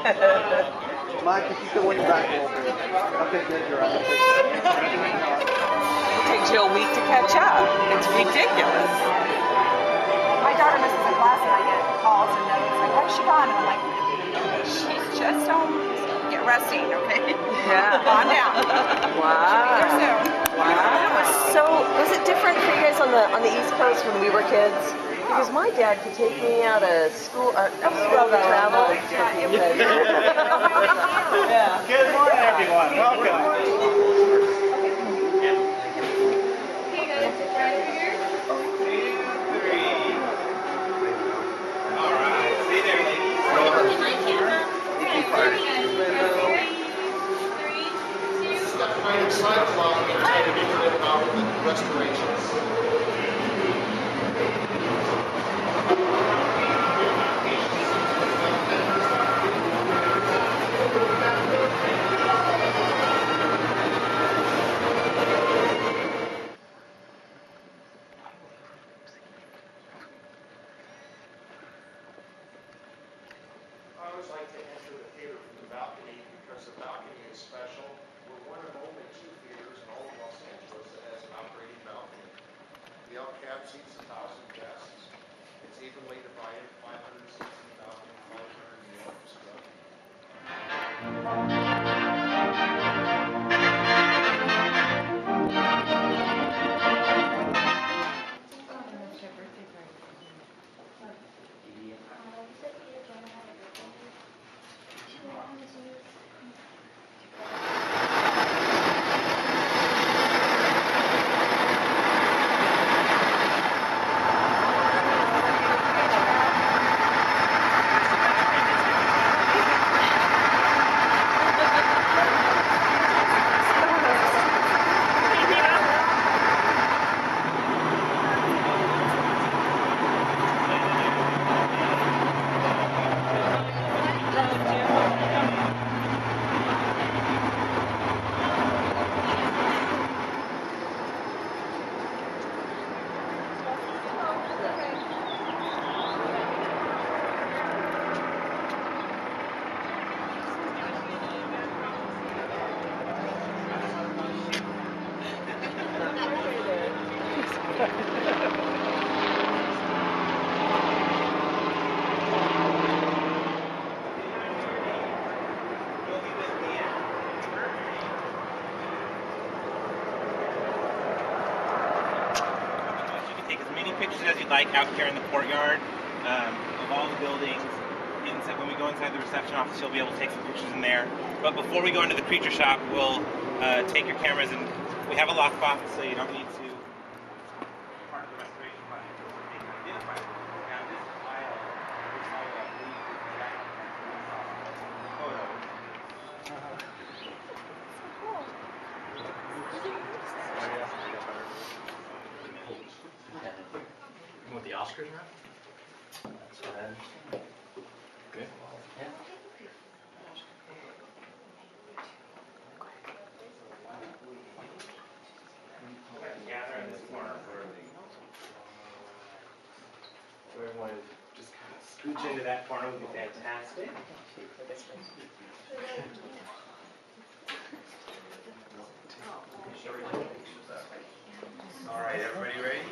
Mike, if you could lean back a little bit. Okay, good, you're right. It takes you a week to catch up. It's ridiculous. My daughter misses a class and I get calls and notes like, where's she gone? And I'm like, she's just home. Get resting, okay? Yeah. Calm down. Wow. There soon. Wow. So was it different for you guys on the East Coast when we were kids? Because my dad could take me out of school, throughout the travel. Yeah, it was Yeah. Good morning, everyone. Welcome. All right. Stay there, ladies. This got kind of excited while we tried to figure it out with the restorations. I always like to enter the theater from the balcony because the balcony is special. We're one of only 2 theaters in all of Los Angeles that has an operating balcony. The El Cap seats 1,000 guests. It's evenly divided, 500 seats in the balcony, 500 in the orchestra. Take as many pictures as you'd like out here in the courtyard of all the buildings. Inside, when we go inside the reception office, you'll be able to take some pictures in there. But before we go into the creature shop, we'll take your cameras, and we have a lockbox, so you don't need to. Part of the restoration project is to make an identifier. Now this file is all about photos. You want the Oscars now? That's what I understand. Good. Yeah. Gather in this corner for so everyone just kind of scooch into that corner would be fantastic. All right, everybody ready?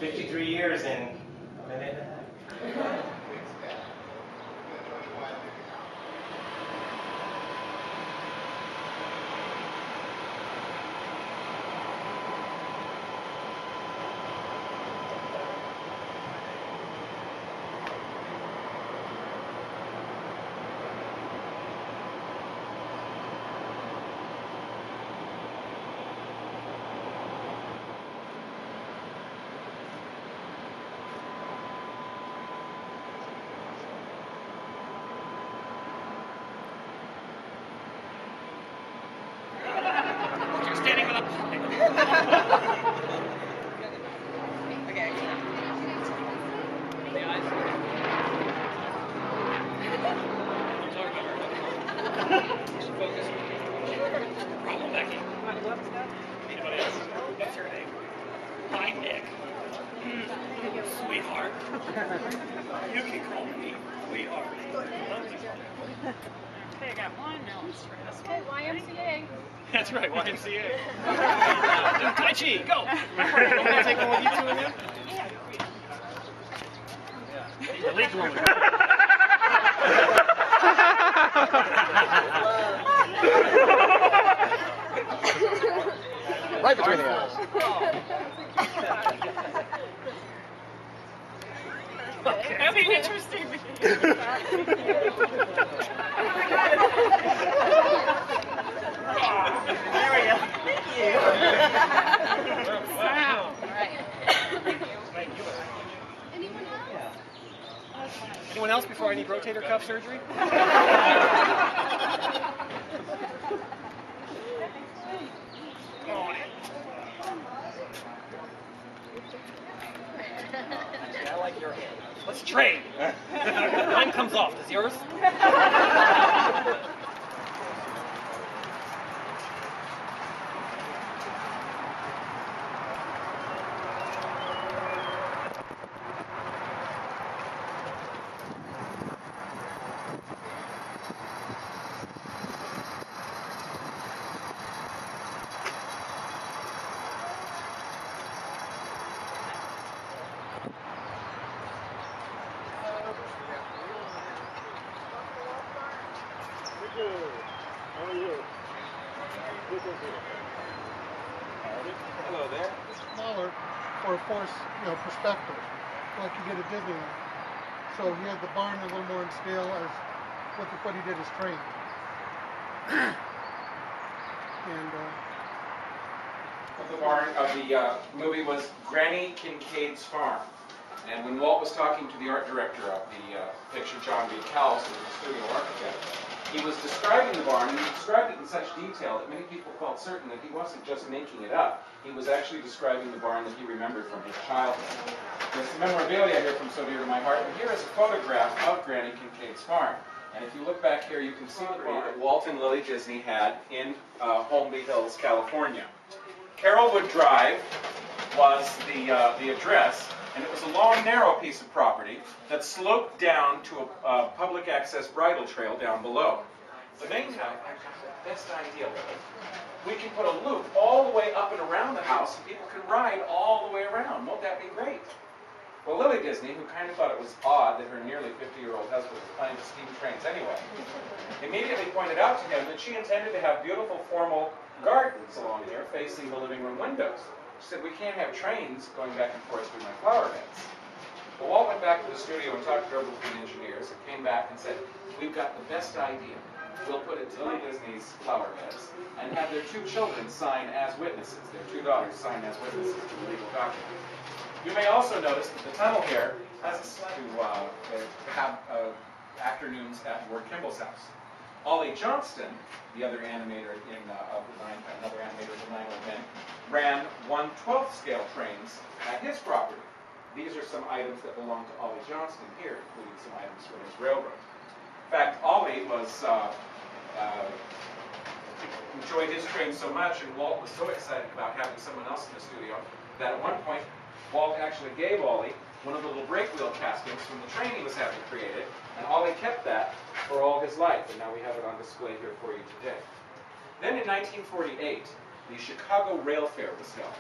53 years in a minute and a half. You're standing with a puppet. Okay. The eyes. You're talking about her. Focus. Becky. Anybody else? What's your name? Hi, Nick. Sweetheart. You can call me sweetheart. Okay, I got one. Now I'm stressed. Okay, YMCA. That's right, YMCA. Tai Chi, go! You want me to take one with you two again? Yeah. The lead one. Right between the eyes. Okay. That'd be interesting. There we go. Thank you. Wow. Anyone else before I need rotator cuff surgery? I like your hand. Let's trade. Mine comes off. Does yours? Hello there. Smaller for force, perspective, like you did at Disneyland. So he had the barn a little more in scale as what he did as train. And The barn of the movie was Granny Kincaid's Farm. And when Walt was talking to the art director of the picture, John B. Cowles, who was the studio architect, he was describing the barn, and he described it in such detail that many people felt certain that he wasn't just making it up. He was actually describing the barn that he remembered from his childhood. There's some memorabilia here from so dear to my heart, and here is a photograph of Granny Kincaid's Farm. And if you look back here, you can see the barn that Walt and Lily Disney had in Holmby Hills, California. Carrollwood Drive was the address, and it was a long, narrow piece of property that sloped down to a public access bridle trail down below. The main house, I've got the best idea, Lily. We can put a loop all the way up and around the house, and people can ride all the way around. Won't that be great? Well, Lily Disney, who kind of thought it was odd that her nearly 50-year-old husband was planning to steam trains anyway, immediately pointed out to him that she intended to have beautiful formal gardens along there facing the living room windows. She said, we can't have trains going back and forth through my flower beds. Well, Walt went back to the studio and talked it over with the engineers and came back and said, we've got the best idea. We'll put it to Lily Disney's flower beds and have their two children sign as witnesses, their two daughters sign as witnesses to the legal document. You may also notice that the tunnel here has a slide to have afternoons at Ward Kimball's house. Ollie Johnston, the other animator another animator of the 9 Old Men, ran 1/12 scale trains at his property. These are some items that belong to Ollie Johnston here, including some items from his railroad. In fact, Ollie was enjoyed his train so much, and Walt was so excited about having someone else in the studio that at one point Walt actually gave Ollie one of the little brake wheel castings from the train he was having created, and Ollie kept that for all his life, and now we have it on display here for you today. Then in 1948, the Chicago Rail Fair was held.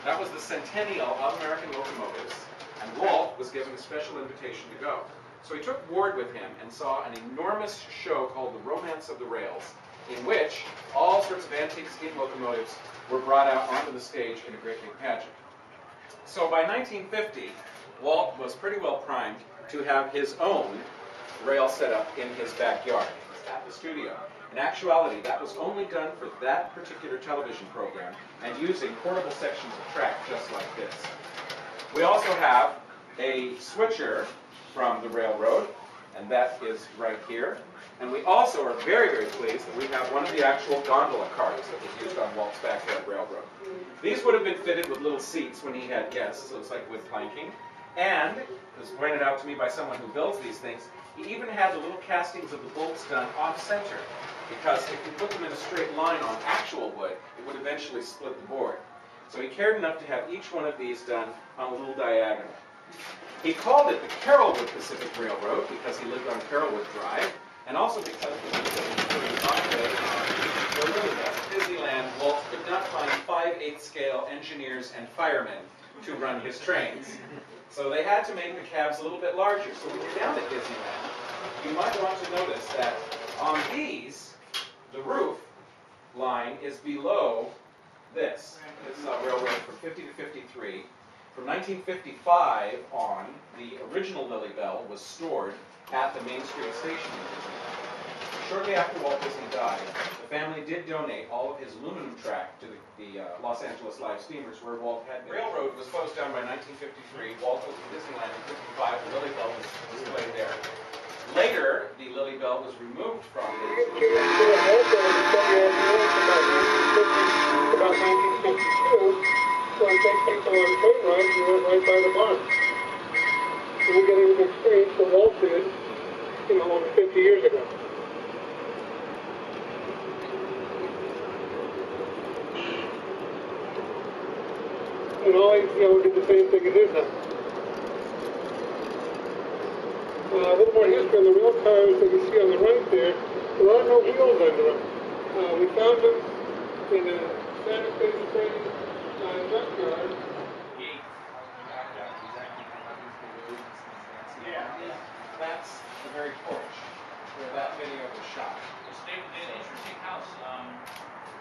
That was the centennial of American locomotives, and Walt was given a special invitation to go. So he took Ward with him and saw an enormous show called The Romance of the Rails, in which all sorts of antique steam locomotives were brought out onto the stage in a great big pageant. So by 1950, Walt was pretty well primed to have his own rail set up in his backyard at the studio. In actuality, that was only done for that particular television program and using portable sections of track just like this. We also have a switcher from the railroad, and that is right here. And we also are very, very pleased that we have one of the actual gondola cars that was used on Walt's backyard railroad. These would have been fitted with little seats when he had guests, so it's like wood planking. And, it was pointed out to me by someone who builds these things, he even had the little castings of the bolts done off-center, because if you put them in a straight line on actual wood, it would eventually split the board. So he cared enough to have each one of these done on a little diagonal. He called it the Carrollwood Pacific Railroad because he lived on Carrollwood Drive, and also because Disneyland, Walt could not find 5/8 scale engineers and firemen to run his trains. So they had to make the cabs a little bit larger. So when you're down at Disneyland, you might want to notice that on these, the roof line is below this. This is a railroad from 50 to 53. From 1955 on, the original Lily Bell was stored at the Main Street station in Disneyland. Shortly after Walt Disney died, the family did donate all of his aluminum track to the Los Angeles Live Steamers, where Walt had been. The railroad was closed down by 1953. Walt went to Disneyland in 55. The Lily Bell was displayed there. Later, the Lily Bell was removed from the about 1952, so I take people on train rides and went right by the barn. And we get an experience that Walt did, over 50 years ago. And always, did the same thing in his house. A little more history on the rail cars that you see on the right there. There are no wheels under them. We found them in a Santa Fe Springs junkyard. Yeah, that's the very porch where that video was shot. They did an interesting house.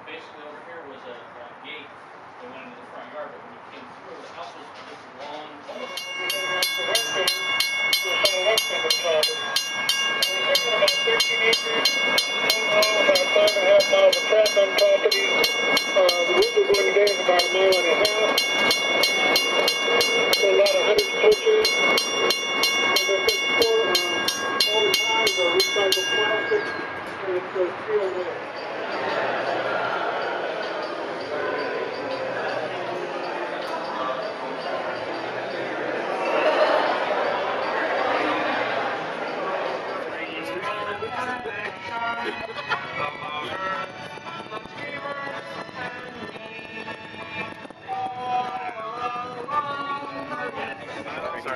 Basically over here was a gate that went into the front yard, but when you came through, the house was this long, almost About 13 acres, about 5.5 miles of track on property. The route we're going today is about 1.5 miles. So about 100 coaches. As I said before, all the cars are recycled plastic, and it's steel there.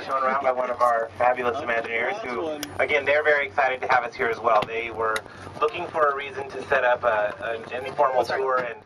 Shown around by one of our fabulous Imagineers who, again, they're very excited to have us here as well. They were looking for a reason to set up an informal tour, and